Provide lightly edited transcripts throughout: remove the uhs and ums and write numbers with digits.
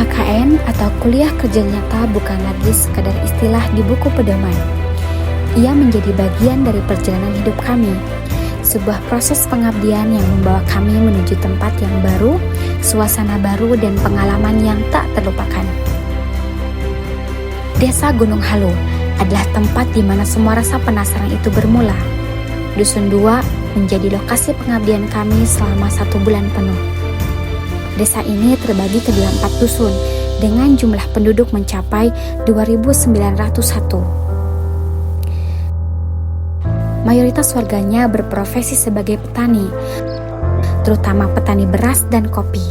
KKN atau kuliah kerja nyata bukan lagi sekadar istilah di buku pedoman. Ia menjadi bagian dari perjalanan hidup kami, sebuah proses pengabdian yang membawa kami menuju tempat yang baru, suasana baru, dan pengalaman yang tak terlupakan. Desa Gunung Halu adalah tempat di mana semua rasa penasaran itu bermula. Dusun 2 menjadi lokasi pengabdian kami selama 1 bulan penuh. Desa ini terbagi ke dalam 4 dusun dengan jumlah penduduk mencapai 2.901. Mayoritas warganya berprofesi sebagai petani, terutama petani beras dan kopi.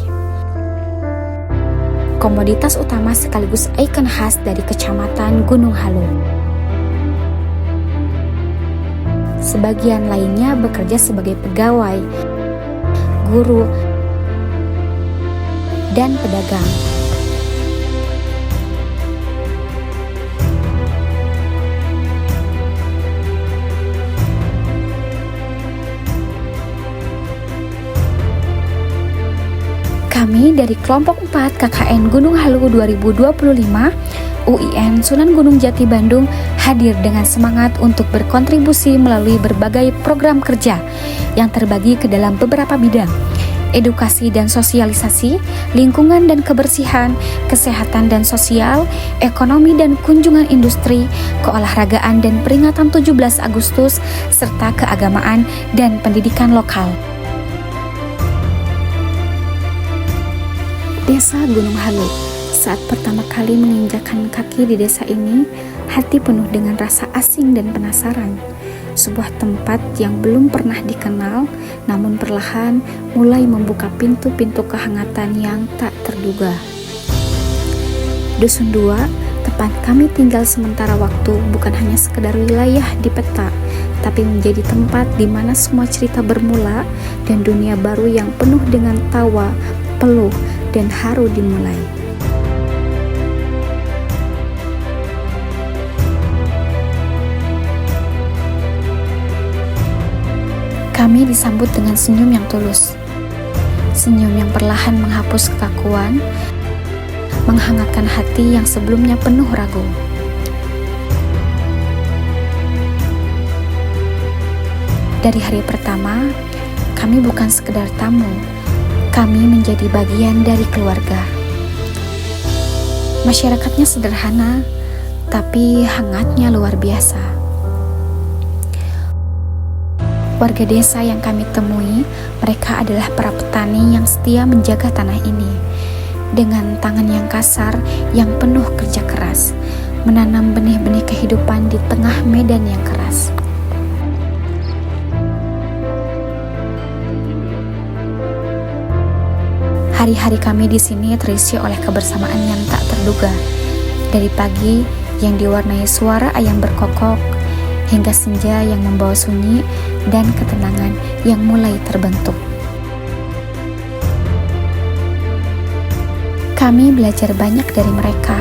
Komoditas utama sekaligus ikon khas dari Kecamatan Gunung Halu. Sebagian lainnya bekerja sebagai pegawai, guru, dan pedagang. Kami dari kelompok 4 KKN Gunung Halu 2025 UIN Sunan Gunung Jati Bandung hadir dengan semangat untuk berkontribusi melalui berbagai program kerja yang terbagi ke dalam beberapa bidang: edukasi dan sosialisasi, lingkungan dan kebersihan, kesehatan dan sosial, ekonomi dan kunjungan industri, keolahragaan dan peringatan 17 Agustus, serta keagamaan dan pendidikan lokal. Desa Gunung Halu. Saat pertama kali menginjakkan kaki di desa ini, hati penuh dengan rasa asing dan penasaran. Sebuah tempat yang belum pernah dikenal, namun perlahan mulai membuka pintu-pintu kehangatan yang tak terduga. Dusun 2, tempat kami tinggal sementara waktu, bukan hanya sekedar wilayah di peta, tapi menjadi tempat di mana semua cerita bermula dan dunia baru yang penuh dengan tawa, peluh, dan haru dimulai. Kami disambut dengan senyum yang tulus, senyum yang perlahan menghapus kekakuan, menghangatkan hati yang sebelumnya penuh ragu. Dari hari pertama, kami bukan sekedar tamu, kami menjadi bagian dari keluarga. Masyarakatnya sederhana, tapi hangatnya luar biasa. Warga desa yang kami temui, mereka adalah para petani yang setia menjaga tanah ini. Dengan tangan yang kasar, yang penuh kerja keras, menanam benih-benih kehidupan di tengah medan yang keras. Hari-hari kami di sini terisi oleh kebersamaan yang tak terduga. Dari pagi yang diwarnai suara ayam berkokok, hingga senja yang membawa sunyi dan ketenangan yang mulai terbentuk. Kami belajar banyak dari mereka.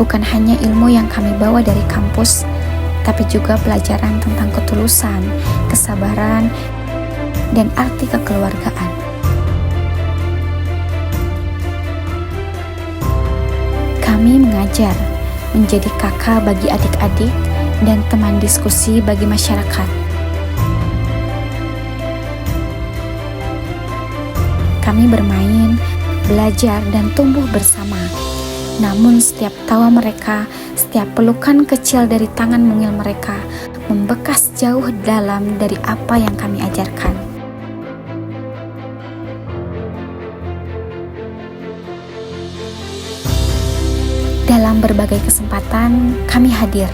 Bukan hanya ilmu yang kami bawa dari kampus, tapi juga pelajaran tentang ketulusan, kesabaran, dan arti kekeluargaan. Kami mengajar, menjadi kakak bagi adik-adik, dan teman diskusi bagi masyarakat. Kami bermain, belajar, dan tumbuh bersama. Namun setiap tawa mereka, setiap pelukan kecil dari tangan mungil mereka, membekas jauh dalam dari apa yang kami ajarkan. Dalam berbagai kesempatan, kami hadir,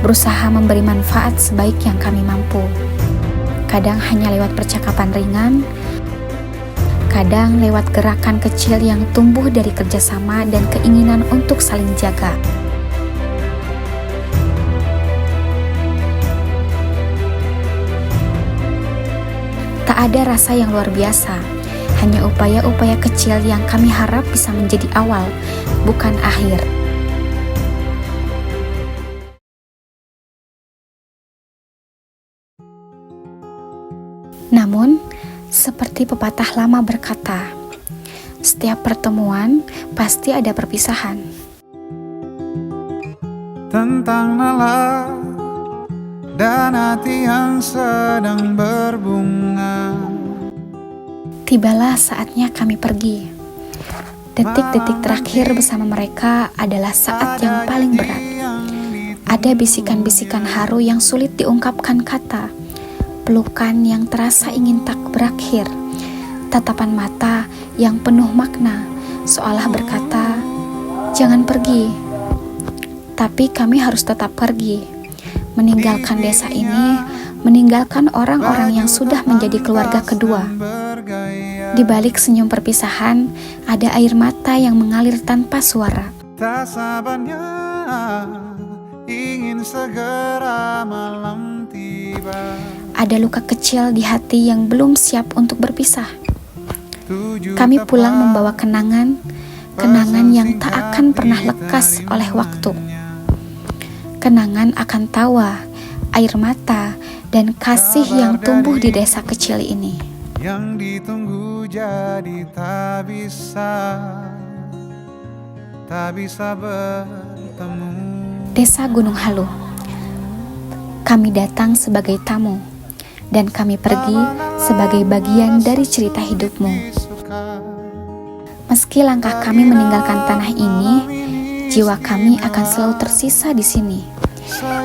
berusaha memberi manfaat sebaik yang kami mampu. Kadang hanya lewat percakapan ringan, kadang lewat gerakan kecil yang tumbuh dari kerjasama dan keinginan untuk saling jaga. Tak ada rasa yang luar biasa, hanya upaya-upaya kecil yang kami harap bisa menjadi awal, bukan akhir. Namun, seperti pepatah lama berkata, Setiap pertemuan pasti ada perpisahan. Tentang nalar dan hati yang sedang berbunga. Tibalah saatnya kami pergi. Detik-detik terakhir bersama mereka adalah saat yang paling berat. Ada bisikan-bisikan haru yang sulit diungkapkan kata, pelukan yang terasa ingin tak berakhir, tatapan mata yang penuh makna, seolah berkata, "Jangan pergi." Tapi kami harus tetap pergi, meninggalkan desa ini, meninggalkan orang-orang yang sudah menjadi keluarga kedua. Di balik senyum perpisahan, ada air mata yang mengalir tanpa suara. Tak sabarnya ingin segera malam tiba. Ada luka kecil di hati yang belum siap untuk berpisah. Kami pulang membawa kenangan yang tak akan pernah lekas oleh waktu. Kenangan akan tawa, air mata, dan kasih yang tumbuh di desa kecil ini. Yang ditunggu jadi tak bisa bertemu. Desa Gunung Halu. Kami datang sebagai tamu, dan kami pergi sebagai bagian dari cerita hidupmu. Meski langkah kami meninggalkan tanah ini, jiwa kami akan selalu tersisa di sini,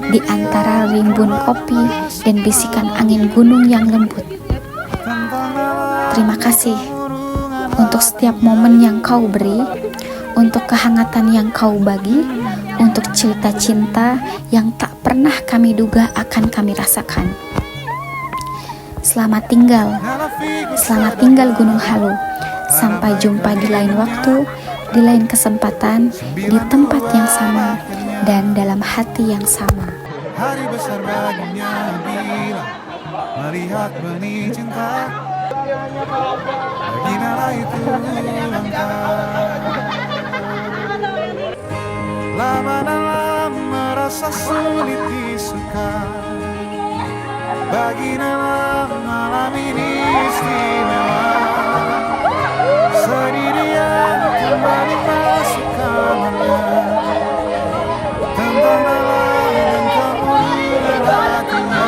di antara rimbun kopi dan bisikan angin gunung yang lembut. Terima kasih untuk setiap momen yang kau beri, untuk kehangatan yang kau bagi, untuk cerita cinta yang tak pernah kami duga akan kami rasakan. Selamat tinggal Gunung Halu. Sampai jumpa di lain waktu, di lain kesempatan, di tempat yang sama, dan dalam hati yang sama. Hari besar baginya bila melihat benih cinta. Bagi nala itu langkah. Lama dalam merasa sulit disuka. Bagi nala malam ini istimewa. Sendirian kembali masuk kamarnya. Tentang nala dan kemudian hatinya.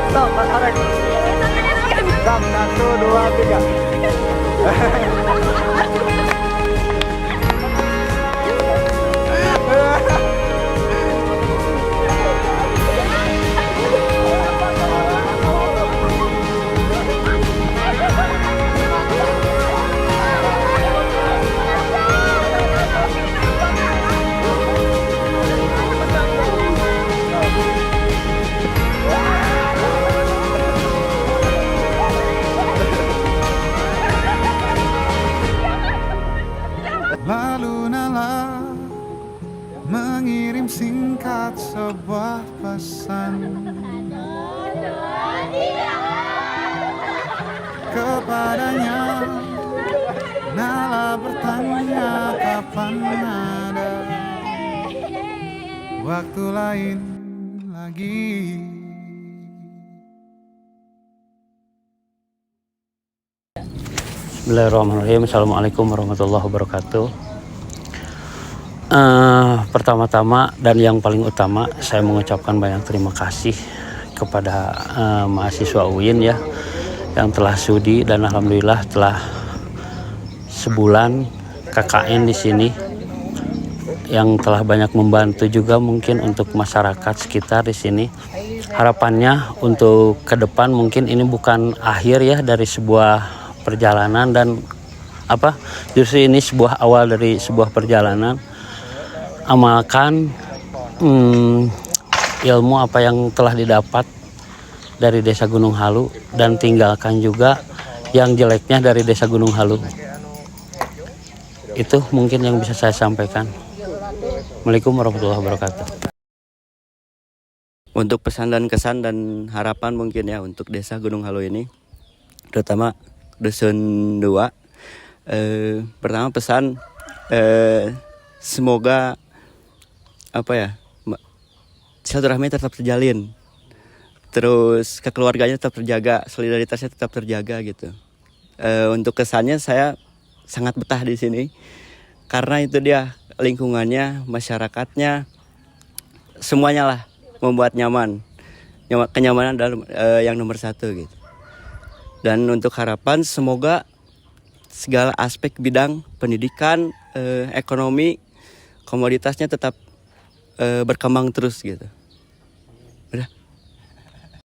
Stop, Mas Arek. Stop, 1, 2, 3. Lalu Nala mengirim singkat sebuah pesan kepadanya. Nala bertanya kapan ada waktu lain lagi. Bismillahirrahmanirrahim. Assalamualaikum warahmatullahi wabarakatuh. Pertama-tama dan yang paling utama, saya mengucapkan banyak terima kasih kepada mahasiswa UIN ya, yang telah sudi dan alhamdulillah telah sebulan KKN di sini, yang telah banyak membantu juga mungkin untuk masyarakat sekitar di sini. Harapannya untuk ke depan mungkin ini bukan akhir ya dari sebuah perjalanan, dan justru ini sebuah awal dari sebuah perjalanan. Amalkan ilmu apa yang telah didapat dari Desa Gunung Halu, dan tinggalkan juga yang jeleknya dari Desa Gunung Halu. Itu mungkin yang bisa saya sampaikan. Assalamualaikum warahmatullahi wabarakatuh. Untuk pesan dan kesan dan harapan mungkin ya untuk desa Gunung Halu ini, terutama Dusun 2. Pertama pesan, semoga silaturahmi tetap terjalin, terus kekeluarganya tetap terjaga, solidaritasnya tetap terjaga gitu. Untuk kesannya saya sangat betah di sini karena itu dia lingkungannya, masyarakatnya, semuanya lah membuat nyaman. Kenyamanan adalah yang nomor satu gitu. Dan untuk harapan semoga segala aspek bidang pendidikan, ekonomi, komoditasnya tetap berkembang terus gitu. Udah.